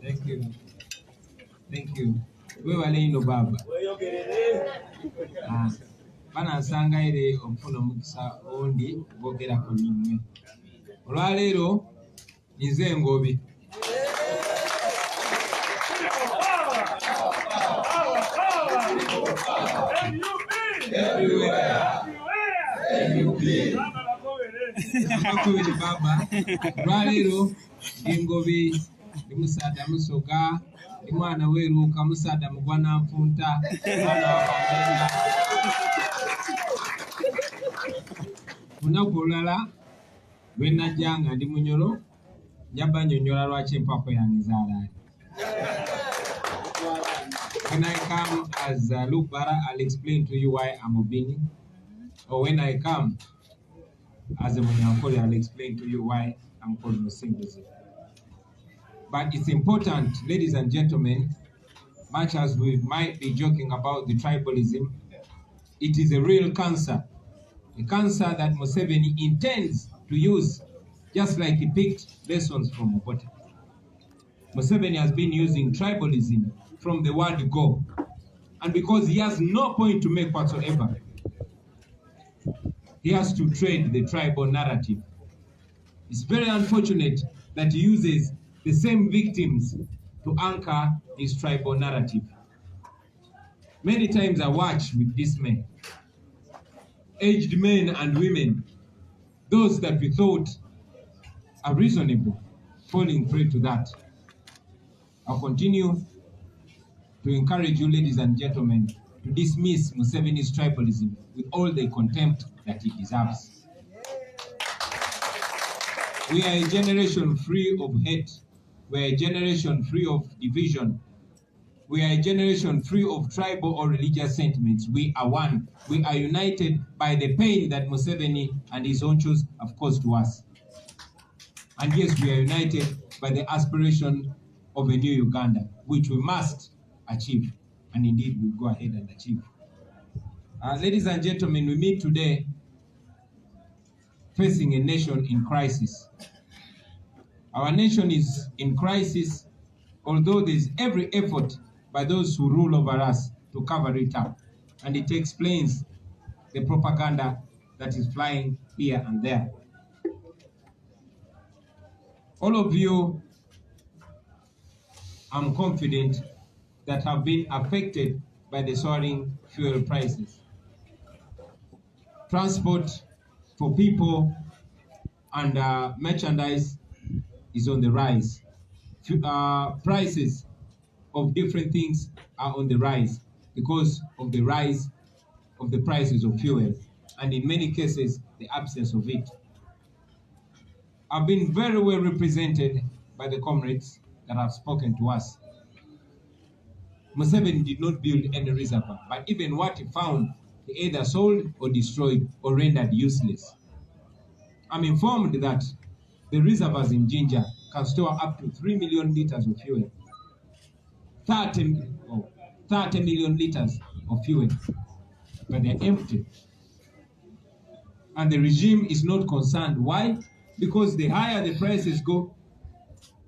Thank you. Thank you. We were laying no baba. Bana sanga ire omfuno mukisa ondi bogera ko nimwe. Olwaleero nize ngobi. Baba. Olwaleero ngobi musada musoga imwana weruka musada mugwana mpunta mwana wabagenda unakulala lwenajjanga ndi munyolo njaba nyonyola lwaki empako yange zaalaali. When I come as Luke Bara, I'll explain to you why I'm Obini. Or when I come as a Munyankole, I'll explain to you why I'm called Musimbuzi. But it's important, ladies and gentlemen, much as we might be joking about the tribalism, it is a real cancer. A cancer that Museveni intends to use, just like he picked lessons from Obote. Museveni has been using tribalism from the word go. And because he has no point to make whatsoever, he has to trade the tribal narrative. It's very unfortunate that he uses the same victims to anchor his tribal narrative. Many times I watch with dismay. Aged men and women, those that we thought are reasonable, falling prey to that. I'll continue to encourage you, ladies and gentlemen, to dismiss Museveni's tribalism with all the contempt that it deserves. We are a generation free of hate. We are a generation free of division. We are a generation free of tribal or religious sentiments. We are one. We are united by the pain that Museveni and his honchos have caused to us. And yes, we are united by the aspiration of a new Uganda, which we must achieve. And indeed, we'll go ahead and achieve. Ladies and gentlemen, we meet today facing a nation in crisis. Our nation is in crisis, although there is every effort by those who rule over us to cover it up. And it explains the propaganda that is flying here and there. All of you, I'm confident, that have been affected by the soaring fuel prices. Transport for people and merchandise is on the rise. Prices of different things are on the rise because of the rise of the prices of fuel, and in many cases, the absence of it. I've been very well represented by the comrades that have spoken to us. Museveni did not build any reservoir, but even what he found, he either sold or destroyed or rendered useless. I'm informed that the reservoirs in Jinja can store up to 3 million liters of fuel. 30 million liters of fuel, but they're empty. And the regime is not concerned. Why? Because the higher the prices go,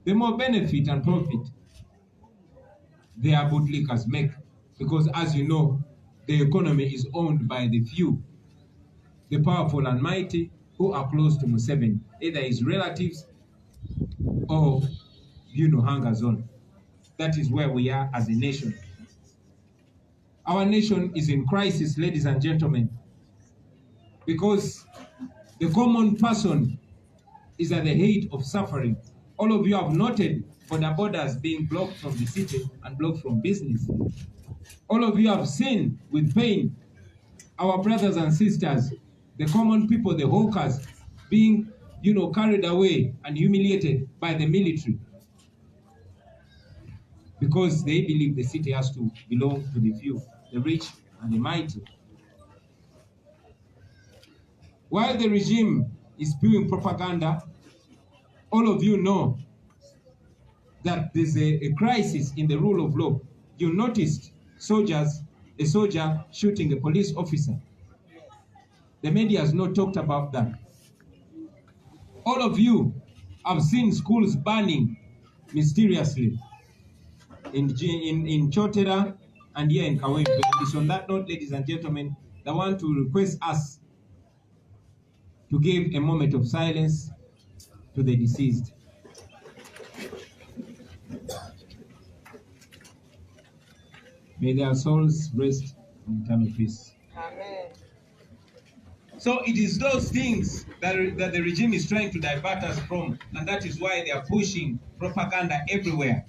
the more benefit and profit their bootlickers make. Because as you know, the economy is owned by the few, the powerful and mighty who are close to Museveni, either his relatives or, hunger zone. That is where we are as a nation. Our nation is in crisis, ladies and gentlemen, because the common person is at the height of suffering. All of you have noted for the borders being blocked from the city and blocked from business. All of you have seen with pain our brothers and sisters, the common people, the hawkers, being, carried away and humiliated by the military because they believe the city has to belong to the few, the rich and the mighty. While the regime is spewing propaganda, all of you know that there's a crisis in the rule of law. You noticed a soldier shooting a police officer. The media has not talked about that. All of you have seen schools burning mysteriously in Chotera and here in Kawempe. It's on that note, ladies and gentlemen, I want to request us to give a moment of silence to the deceased. May their souls rest in eternal peace. Amen. So it is those things that the regime is trying to divert us from, and that is why they are pushing propaganda everywhere.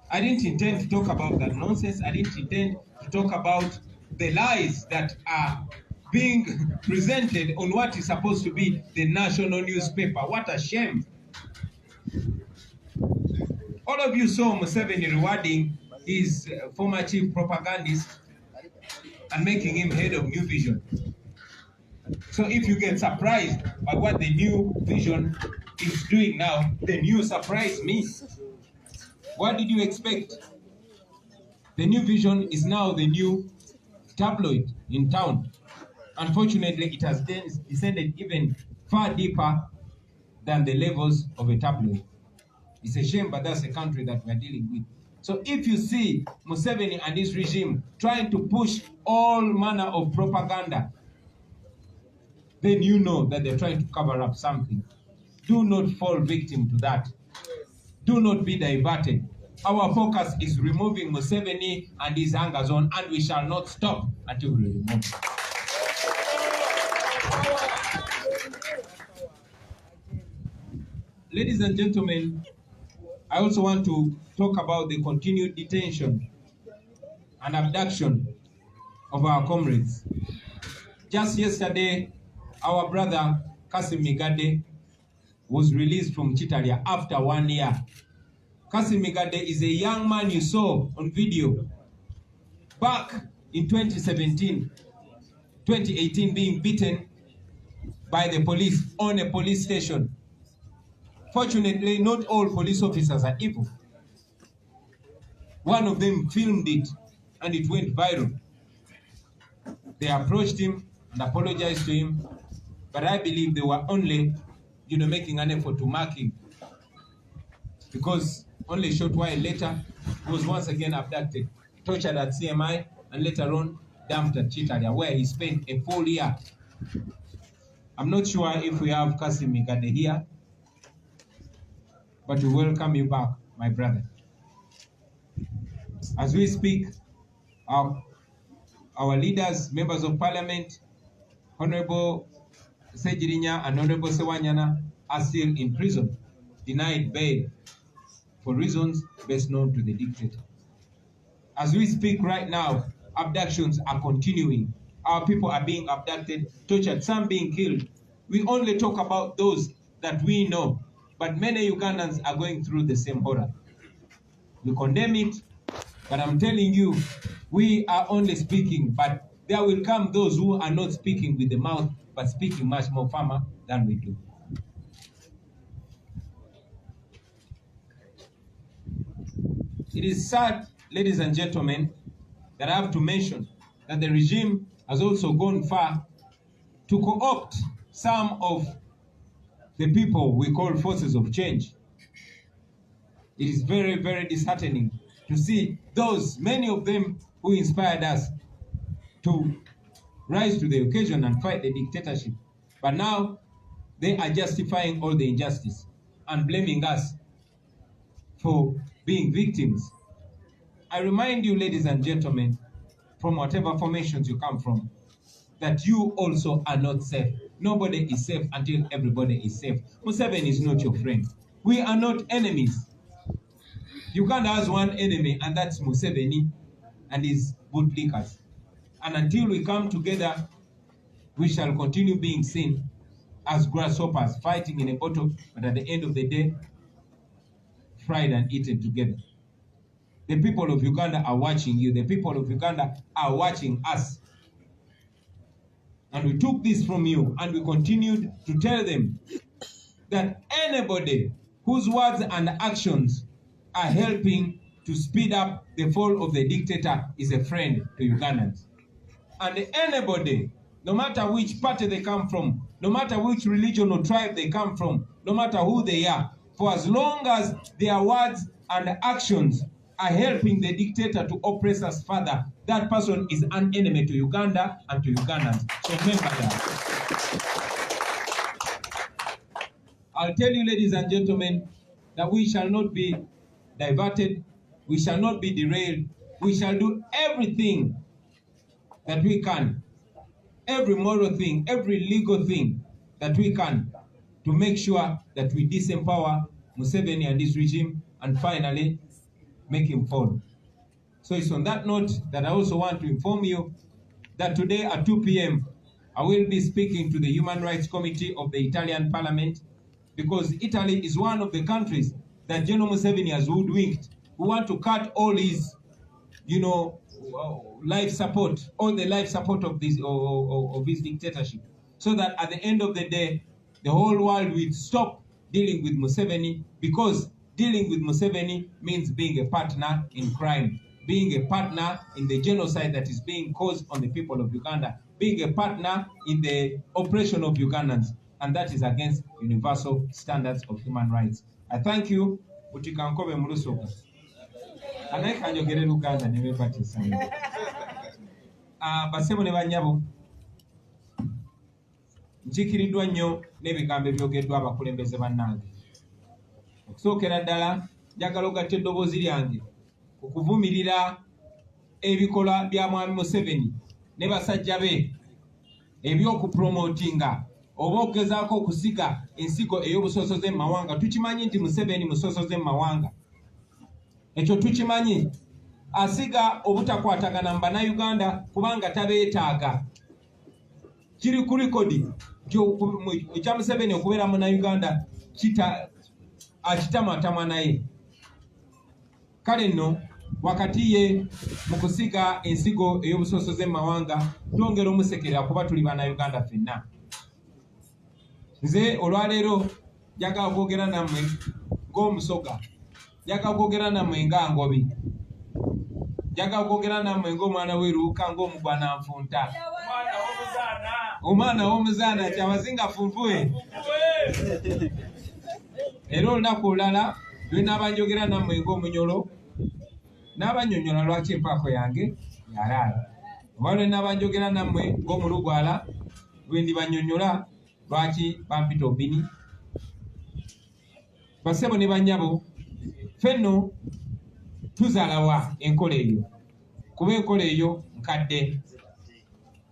I didn't intend to talk about that nonsense. I didn't intend to talk about the lies that are being presented on what is supposed to be the national newspaper. What a shame. All of you saw Museveni rewarding his former chief propagandist and making him head of New Vision. So if you get surprised by what the New Vision is doing now, then you surprise me. What did you expect? The New Vision is now the new tabloid in town. Unfortunately, it has descended even far deeper than the levels of a tabloid. It's a shame, but that's the country that we're dealing with. So if you see Museveni and his regime trying to push all manner of propaganda, then you know that they're trying to cover up something. Do not fall victim to that. Do not be diverted. Our focus is removing Museveni and his anger zone, and we shall not stop until we remove it. Ladies and gentlemen, I also want to talk about the continued detention and abduction of our comrades. Just yesterday, our brother Kasim Migade was released from Chitalia after 1 year. Kasim Migade is a young man you saw on video back in 2017, 2018, being beaten by the police on a police station. Fortunately, not all police officers are evil. One of them filmed it and it went viral. They approached him and apologized to him, but I believe they were only, making an effort to mark him, because only a short while later, he was once again abducted, tortured at CMI, and later on dumped at Chitalia, where he spent a full year. I'm not sure if we have Kasim Migade here, but we welcome you back, my brother. As we speak, our leaders, members of parliament, Honorable Sejirinya and Honorable Sewanyana, are still in prison, denied bail for reasons best known to the dictator. As we speak right now, abductions are continuing. Our people are being abducted, tortured, some being killed. We only talk about those that we know, but many Ugandans are going through the same horror. We condemn it, but I'm telling you, we are only speaking, but there will come those who are not speaking with the mouth, but speaking much more firmer than we do. It is sad, ladies and gentlemen, that I have to mention that the regime has also gone far to co-opt some of the people we call forces of change. It is very, very disheartening to see those, many of them who inspired us to rise to the occasion and fight the dictatorship. But now they are justifying all the injustice and blaming us for being victims. I remind you, ladies and gentlemen, from whatever formations you come from, that you also are not safe. Nobody is safe until everybody is safe. Museveni is not your friend. We are not enemies. Uganda has one enemy, and that's Museveni and his bootlickers. And until we come together, we shall continue being seen as grasshoppers fighting in a bottle, but at the end of the day, fried and eaten together. The people of Uganda are watching you. The people of Uganda are watching us. And we took this from you, and we continued to tell them that anybody whose words and actions are helping to speed up the fall of the dictator is a friend to Ugandans. And anybody no matter which party they come from, no matter which religion or tribe they come from, no matter who they are, for as long as their words and actions are helping the dictator to oppress us further, that person is an enemy to Uganda and to Ugandans. So remember that. I'll tell you, ladies and gentlemen, that we shall not be diverted, we shall not be derailed, we shall do everything that we can, every moral thing, every legal thing that we can to make sure that we disempower Museveni and his regime and finally make him fall. So it's on that note that I also want to inform you that today at 2 p.m. I will be speaking to the Human Rights Committee of the Italian Parliament, because Italy is one of the countries that General Museveni has hoodwinked, who want to cut all his, life support, all the life support of this of his dictatorship, so that at the end of the day, the whole world will stop dealing with Museveni, because dealing with Museveni means being a partner in crime, being a partner in the genocide that is being caused on the people of Uganda, being a partner in the oppression of Ugandans, and that is against universal standards of human rights. I thank you. Utikankobe mulusoka. Anaikanjogere Uganda nebe patisana. Basebo ne banyabo. Njikiridwa nnyo n'ebigambo ebyogeddwa abakulembeze bannange. Okusookera ddala njagala ogatta eddoboozi lyange okuvumirira ebikola bya Mwami Museveni ne basajja be ebyokupromotinga oba okugezaako okusiga ensigo ey'obusosoze mu mawanga. Tukimanyi nti Museveni musosoze mu mawanga, ekyo tukimanyi. Asiga obutakwatagana mu bannayuganda kubanga tabeetaaga. Kiri ku likodi ekya Museveni okubeera munnayuganda akitamatamwa naye. Kale nno wakati ye mu kusiga ensigo ey'obusosoze mu mawanga twongera omusekerera kuba tuli bannayuganda ffenna. Nze olwaleero njagala kwogera nammwe ng'omusoga, njagala kwogera nammwe nga Ngobi, njagala kwogera nammwe ng'omwana w'eruuka, ng'omugwananfunta, omwana w'omuzaana kyabazinga funfuwe. Era olunaku olulala lwe naaba njogera nammwe ng'omunyolo, n'abanyonyola lwaki empaako yange yalaala, oba lwe naaba njogera nammwe ng'omulugwala lwe ndibanyonyola lwaki bampita obini. Basebo ne bannyabo, ffenno tuzaalawa enkola eyo, kuba enkola eyo nkadde.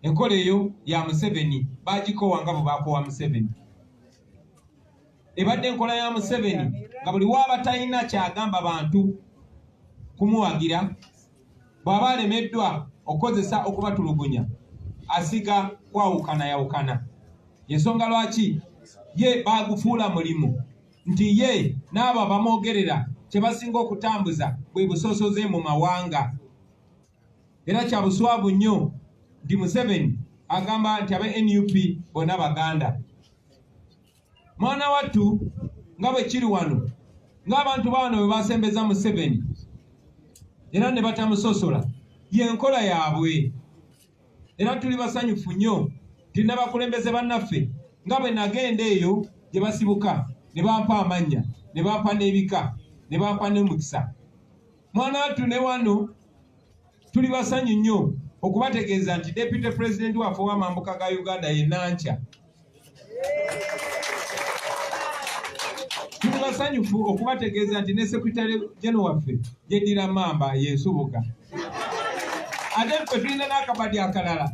Enkola eyo ya Museveni, baagikoowa nga bwe baakoowa Museveni. Ebadde enkola ya Museveni nga buli waaba talina kyagamba bantu kumuwagira, bw'aba alemeddwa okukozesa okubatulugunya asiga kwawukana. Ensonga lwaki ye baagufuula mulimu nti ye n'abo abamwogerera kye basinga okutambuza bwe busosoze mu mawanga. Era kya buswavu nnyo nti Museveni agamba nti abe NUP bonna Baganda. Mwana wattu nga bwe kiri wano, ng'abantu bano bwe basembeza Museveni era ne batamusosola, yenkola yaabwe. Era tuli basanyufu nnyo nti n'abakulembeze bannaffe nga bwe nagenda eyo gye basibuka ne bampa amannya, ne bampa n'ebika, ne bampa n'omukisa. Mwana wattu ne wano tuli basanyu nnyo okubategeeza nti Deputy President waffe ow'amambuka ga Uganda ye Nankya. Tuli basanyufu okubategeeza nti ne Secretary General waffe yeddira Mamba ye Nsubuga. Ate ffe tulina n'akabadi akalala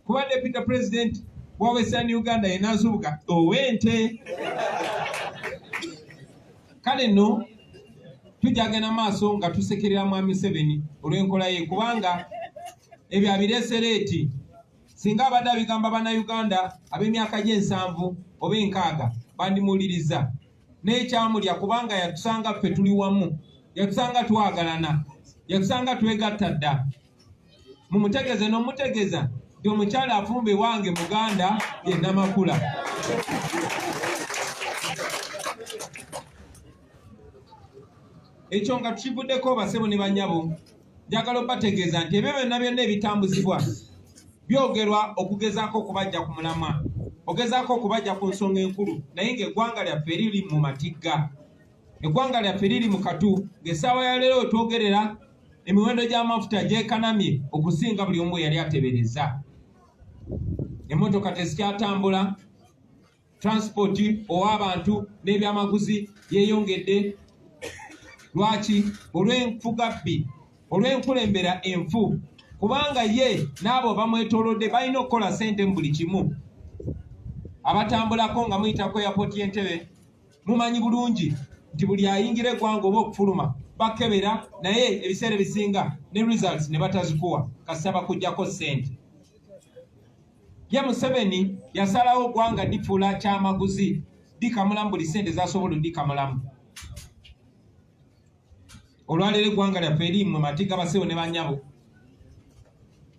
kuba Deputy President wa Western Uganda ye Nsubuga ow'ente. Kale nno tujagenda maaso nga tusekerera Mwami Museveni olw'enkola ye, kubanga ebyo abireesereeti singa abadde abigamba bannayuganda ab'emyaka gy'ensanvu oba enkaaga bandimuwuliriza n'ekyamulya, kubanga yatusanga ffe tuli wamu, yatusanga twagalana, yatusanga twegatta dda. Mumutegeeze n'omutegeeza nti omukyala afumba ewange Muganda ye Namakula. Ekyo nga tukivuddeko basebo ne bannyabo, njagala obategeeza nti ebyo byonna byonna ebitambuzibwa byogerwa okugezaako okubajja ku mulamwa, ogezaako okubajja ku nsonga enkulu, naye ng'eggwanga lyaffe liri mu matigga, eggwanga lyaffe liri mu katu. Ng'essaawa ya leero wetwogerera emiwendo gy'amafuta gyekanamye okusinga buli omu yali atebereza. Emmotoka tezikyatambula, transport ow'abantu n'ebyamaguzi yeeyongedde. Lwaki? Olw'enfugabbi, olw'enkulembera enfu, kubanga ye n'abo bamwetoolodde balina okukola ssente mu buli kimu. Abatambulako nga muyitako airport y'Entebbe mumanyi bulungi nti buli ayingira eggwanga oba okufuluma bakebera, naye ebiseera ebisinga ne results ne batazikuwa kasaba kujjako ssente. Ye Museveni yasalawo eggwanga lifuula kyamaguzi, likamulamu buli ssente zasobola likamulamu. Olwaleero eggwanga lyaffe eri mu matigga basewo ne bannyabo,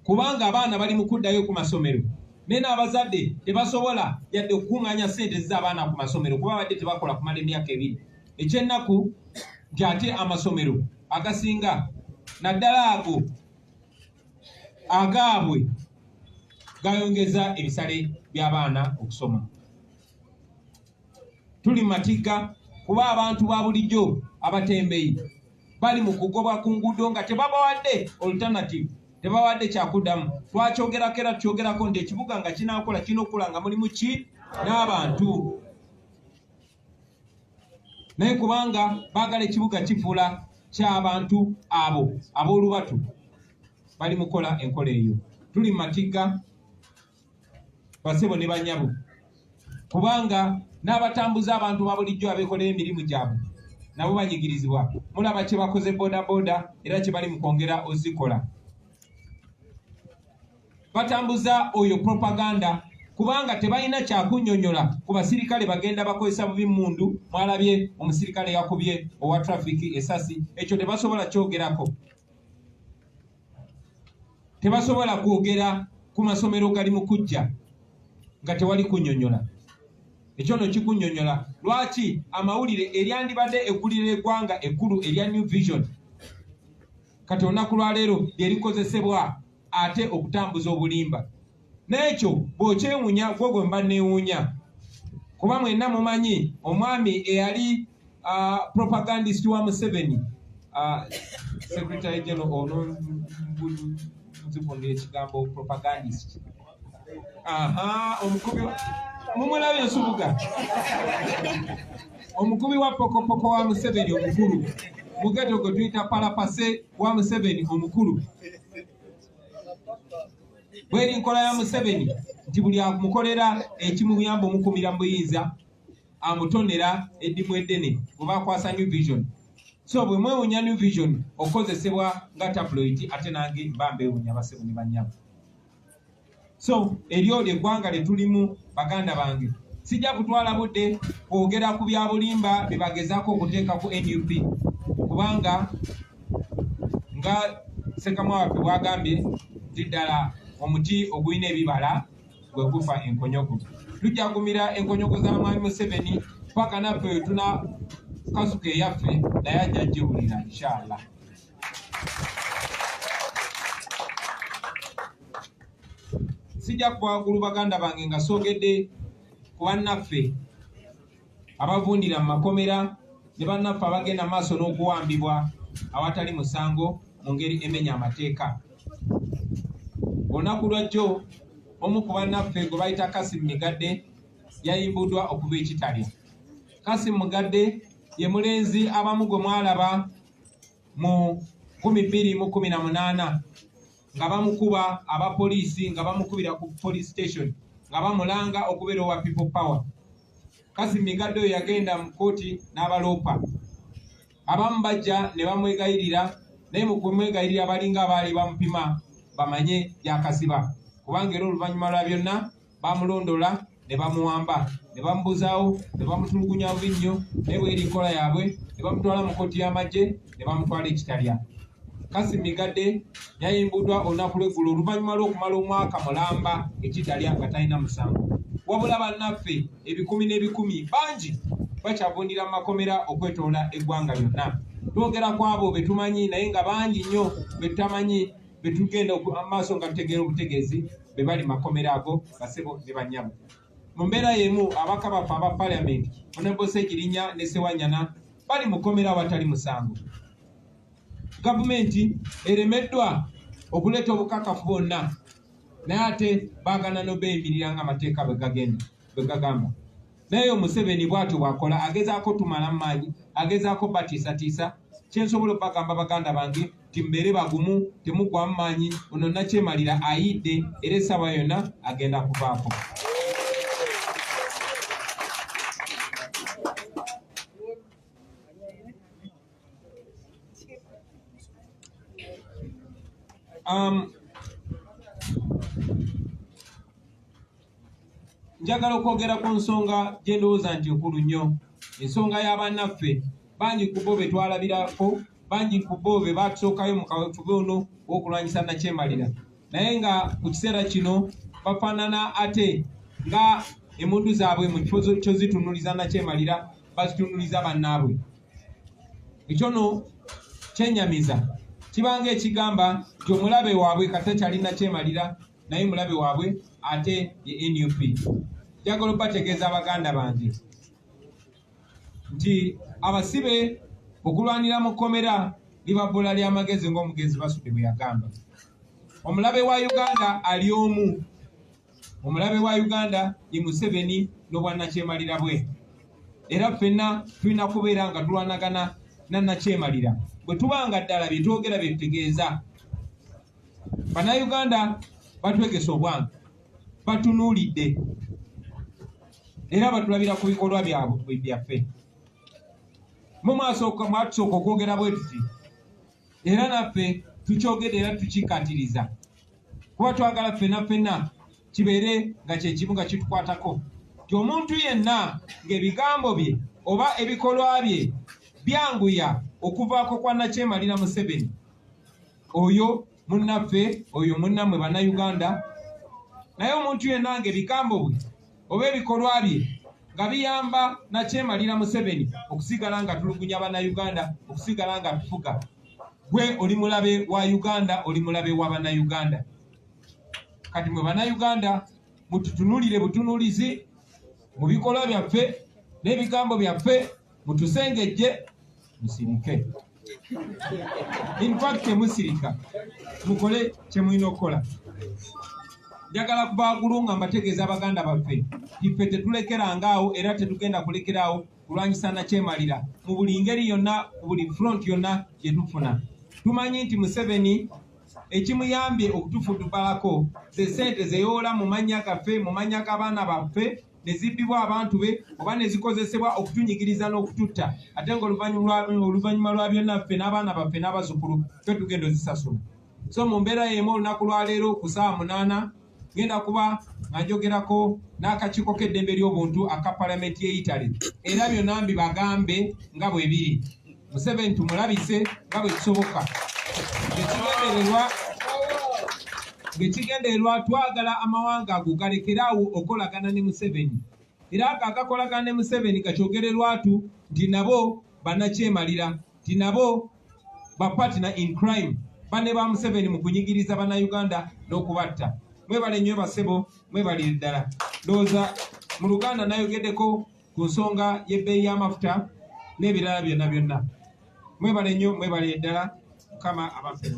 kubanga abaana bali mu kuddayo ku masomero naye n'abazadde tebasobola yadde okukuŋŋaanya ssente z'abaana ku masomero kuba badde tebakola kumala emyaka 2. Ekyennaku nti ate amasomero agasinga naddala ago agaabwe gayongeza ebisale by'abaana okusoma. Tuli mu matigga kuba abantu ba bulijjo abatembeyi bali mu kugobwa ku nguudo nga tebabawadde alternative, tebawadde kyakuddamu. Twakyogerako era tukyogerako nti ekibuga nga kinaakola kinokula nga mulimu ki n'abantu, naye kubanga baagala ekibuga kifuula ky'abantu abo ab'olubatu bali mukola enkola eyo. Tuli mu matigga basebo ne bannyabo, kubanga n'abatambuza abantu ba bulijjo abeekolera emirimu gyabwe nabo banyigirizibwa. Mulaba kye bakoze bodaboda era kye bali mu kwongera ozikola. Batambuza oyo propaganda kubanga tebalina kyakunnyonnyola ku basirikale bagenda bakozesa bubi mundu. Mwalabye omusirikale yakubye owa traffic esasi, ekyo tebasobola kyogerako. Tebasobola kwogera ku masomero gali mu kujja nga tewali kunnyonnyola. Ekyo no kikunnyonnyola. Lwaki amawulire eryandibadde eggulira eggwanga ekkulu erya New Vision kati olunaku lwaleero lyerikozesebwa ate okutambuza obulimba. N'ekyo bw'okyewuunya gwe gwe mba neewuunya, kuba mwenna mumanyi omwami eyali propagandist wa Museveni, Secretary General ono nzikundira ekigambo propagandist, omukubi mumulabye ensubuga, omukubi wa pokopoko wa Museveni omukulu, mugeto gwe tuyita palapase wa Museveni omukulu. Bweri nkola ya Museveni nti buli amukolera ekimuyamba omukumira mu buyinza amutonera eddimu eddene oba akwasa New Vision. So bwe mwewuunya New Vision okozesebwa nga tabloid, ate nange mba mbeewuunya basebo ne bannyabo. So eryo eggwanga lye tulimu baganda bange, sijja kutwala budde kwogera ku bya bulimba bye bagezaako okuteeka ku NUP, kubanga nga Ssekamwa waffe bwagambye nti ddala omuti ogulina ebibala gwe gufa enkonyogo. Tujja kumira enkonyogo za mwami Museveni paka naffe we tuna kasuka eyaffe naye ajja giwulira inshallah. Sijja kwagulu baganda bange nga soogedde ku bannaffe abavundira mu makomera ne bannaffe abagenda maaso n'okuwambibwa awatali musango mu ngeri emenya amateeka. Olunaku lwajjo omu ku bannaffe gwe bayita Kasim Migadde yayimbuddwa okuva ekitalya. Kasim Migadde ye mulenzi abamu gwe mwalaba mu 2018 nga bamukuba abapoliisi nga bamukubira ku police station nga bamulanga okubeera owa people power. Kasim Migadde oyo yagenda mu kooti n'abaloopa, abamu bajja ne bamwegayirira, naye mu kumwegayirira balinga abaali bamupima bamanye byakasiba, kubanga era oluvannyuma lwa byonna bamulondola ne bamuwamba ne bamubuzaawo ne bamutulugunya bubi nnyo, naye bweri nkola yaabwe ne bamutwala mu kooti y'amagye ne bamutwala ekitalya. Kasim Migadde yayimbuddwa olunaku lw'eggulo oluvannyuma lw'okumala omwaka mulamba ekitalya nga talina musango. Wabula bannaffe ebikumi n'ebikumi bangi bakyavundira mu makomera okwetoola eggwanga lyonna. Twogera ku abo be tumanyi naye nga bangi nnyo be tutamanyi, be tugenda amaaso nga tutegeera obutegeezi. be bali makomera ago basebo ne banyabo. Mu mbeera y'emu abaka baffe aba parliament Honorable Sekirinya ne Sewanyana bali mukomera awatali musango. Gavumenti eremeddwa okuleeta obukakafu bonna naye ate baagana n'obeeyimirira ng'amateeka bwe gagamba. Naye Museveni bw'atyo bw'akola agezaako tumala mu maanyi, agezaako batiisatiisa. Kye nsobola okubagamba baganda bange nti mbeere bagumu, temugwa mu maanyi, ono Nakyemalira ayidde era essaawa yonna agenda kuvaako. Njagala okwogera ku nsonga gye ndowooza nti nkulu nnyo, ensonga y'abannaffe bangi ku bo be twalabirako, bangi ku bo be batusookayo mu kaweefube ono w'okulwanyisa Nakyemalira, naye nga ku kiseera kino bafaanana ate nga emundu zaabwe mu kifo kyo zitunuliza Nakyemalira bazitunuliza bannaabwe. Ekyo no kyenyamiza kibanga ekigamba nti omulabe waabwe katakyali Nakyemalira naye mulabe waabwe ate ye NUP. Njagala okubategeeza abaganda bange nti abasibe okulwanira mu kkomera libabbula ly'amagezi ng'omugenzi Basudde bwe yagamba. Omulabe wa Uganda ali omu. Omulabe wa Uganda ye Museveni n'obwa Nakyemalira bwe. Era ffenna tulina kubeera nga tulwanagana na Nakyemalira. Bwe tubanga ddala bye twogera bye tutegeeza. Bannayuganda batwegesa obwangu, batunuulidde era batulabira ku bikolwa byaffe. Mu maaso mwatusooka okwogera bwe tuti era naffe tukyogedde era tukikatiriza kuba twagala ffenna kibeere nga kye kimu nga kitukwatako nti omuntu yenna ng'ebigambo bye oba ebikolwa bye byanguya okuvaako kwa Nakyemalira Museveni, oyo munnaffe, oyo munnammwe Bannayuganda. Naye omuntu yenna ng'ebigambo bwe oba ebikolwa bye nga biyamba Nakyemalira Museveni okusigala nga tulugunya Bannayuganda, okusigala nga tufuga, gwe oli mulabe wa Uganda, oli mulabe wa Bannayuganda. Kati mwe Bannayuganda mututunulire butunulizi mu bikolwa byaffe n'ebigambo byaffe, mutusengejje, musirike. In fact musirika, mukole kye mulina okukola. Njagala kubaagulu nga mbategeeza abaganda baffe iffe tetulekerangaawo era tetugenda kulekeraawo kulwanyisa Nakyemalira mu buli ngeri yonna, ku buli front yonna gye tufuna. Tumanyi nti Museveni ekimuyambye okutufudubalako ze ssente zeyoola mu mannya gaffe, mu mannya g'abaana baffe, ne zibbibwa abantu be oba ne zikozesebwa okutunyigiriza n'okututta, ate ng'oluvannyuma lwa byonna ffe n'abaana baffe n'abazzukulu ffe tugenda ozisasula. So mu mbeera y'emu olunaku lwa leero ku ssaawa 8 genda kuba nga njogerako n'akakiiko k'eddembe ly'obuntu aka palamenti y'Italy, era byonna mbibagambe nga bwe biri. Museveni tumulabise nga bwe kisoboka. Ng'ekigendererwa twagala amawanga ago galekeraawo okolagana ne Museveni. Era agakolagana ne Museveni gakyogererwatu nti nabo Bannakyemalira, nti nabo partner in crime, banne ba Museveni mu kunyigiriza Bannayuganda n'okubatta. Mwebale nnyo basebo, mwebale ddala. Ndowooza mu Luganda nayogeddeko ku nsonga y'ebbeeyi y'amafuta n'ebirala byonna. Mwebale nnyo, mwebale ddala. Mukama abaffe.